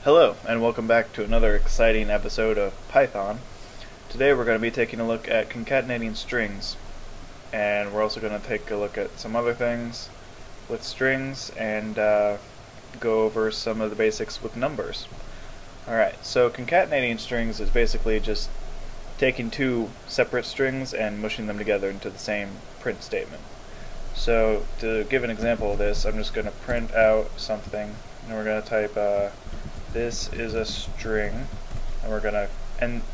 Hello, and welcome back to another exciting episode of Python. Today we're going to be taking a look at concatenating strings, and we're also going to take a look at some other things with strings and go over some of the basics with numbers. Alright, so concatenating strings is basically just taking two separate strings and mushing them together into the same print statement. So to give an example of this, I'm just going to print out something, and we're going to type this is a string, and we're going to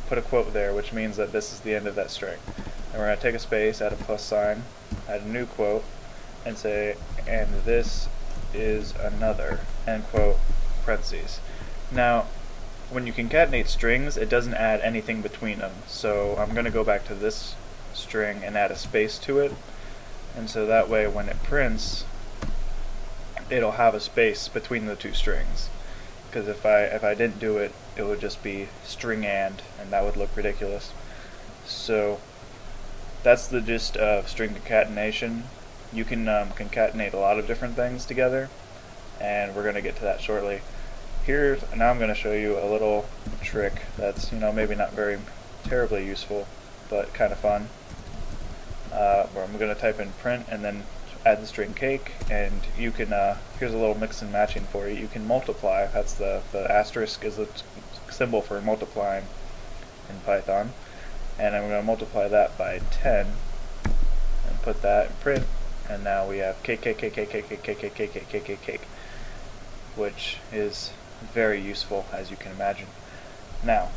put a quote there, which means that this is the end of that string. And we're going to take a space, add a plus sign, add a new quote, and say, and this is another, end quote, parentheses. Now, when you concatenate strings, it doesn't add anything between them. So I'm going to go back to this string and add a space to it, and so that way when it prints, it'll have a space between the two strings. Because if I didn't do it, it would just be string and that would look ridiculous. So that's the gist of string concatenation. You can concatenate a lot of different things together, and we're going to get to that shortly. Now I'm going to show you a little trick that's maybe not very terribly useful, but kind of fun. Where I'm going to type in print and then add the string cake, and you can here's a little mix and matching for you. You can multiply. That's the asterisk is the symbol for multiplying in Python, and I'm going to multiply that by 10 and put that in print, and now we have cake, which is very useful, as you can imagine. Now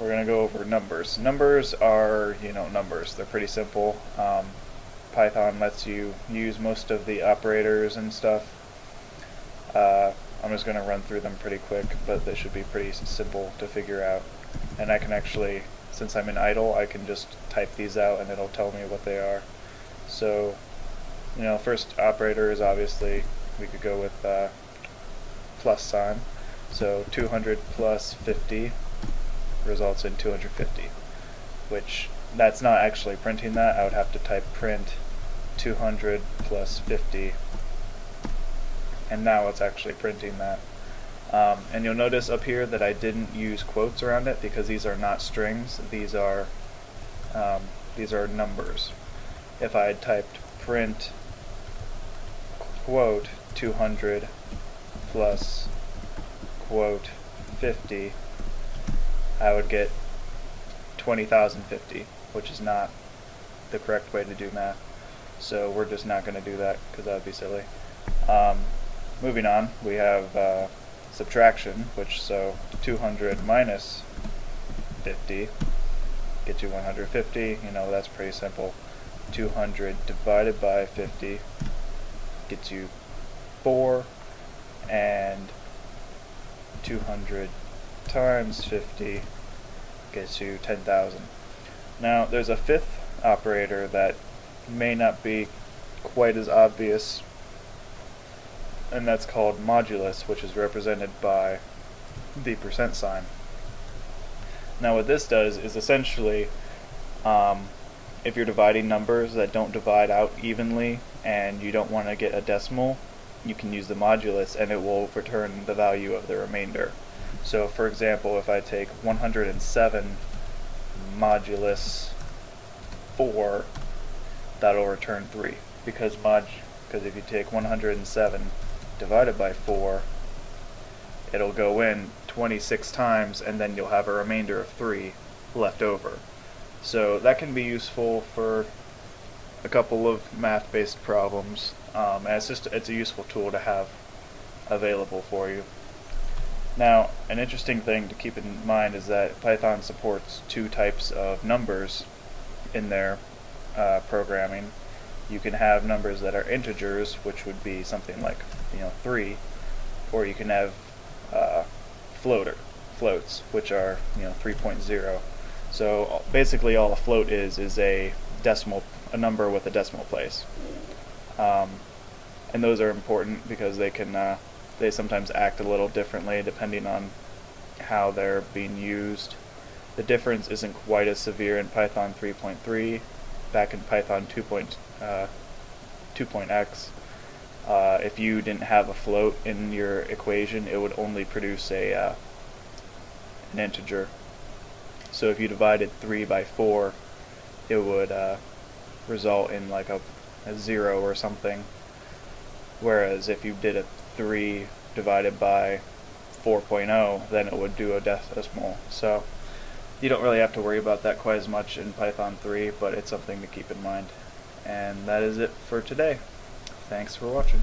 we're going to go over numbers. Numbers are numbers. They're pretty simple. Python lets you use most of the operators and stuff. I'm just going to run through them pretty quick, but they should be pretty simple to figure out. And I can actually, since I'm in idle, I can just type these out and it'll tell me what they are. So, first operator is obviously, we could go with plus sign. So 200 plus 50 results in 250, which that's not actually printing that. I would have to type print 200 plus 50, and now it's actually printing that. And you'll notice up here that I didn't use quotes around it because these are not strings. These are numbers. If I had typed print quote 200 plus quote 50, I would get 20,050, which is not the correct way to do math. So we're just not going to do that because that would be silly. Moving on, we have subtraction, so 200 minus 50 gets you 150. That's pretty simple. 200 divided by 50 gets you 4, and 200 times 50 gets you 10,000. Now there's a fifth operator that may not be quite as obvious, and that's called modulus, which is represented by the percent sign. Now what this does is essentially, if you're dividing numbers that don't divide out evenly and you don't want to get a decimal, you can use the modulus and it will return the value of the remainder. So for example, if I take 107 modulus 4, that'll return 3, because if you take 107 divided by 4, it'll go in 26 times, and then you'll have a remainder of 3 left over. So that can be useful for a couple of math-based problems, and it's a useful tool to have available for you. Now, an interesting thing to keep in mind is that Python supports two types of numbers in their programming. You can have numbers that are integers, which would be something like 3, or you can have floats, which are 3.0. So basically all a float is a number with a decimal place, and those are important because they sometimes act a little differently depending on how they're being used. The difference isn't quite as severe in Python 3.3. Back in Python 2.x, If you didn't have a float in your equation, it would only produce an integer. So if you divided 3 by 4, it would result in like a 0 or something. Whereas if you did a 3 divided by 4.0, then it would do a decimal. So you don't really have to worry about that quite as much in Python 3, but it's something to keep in mind. And that is it for today. Thanks for watching.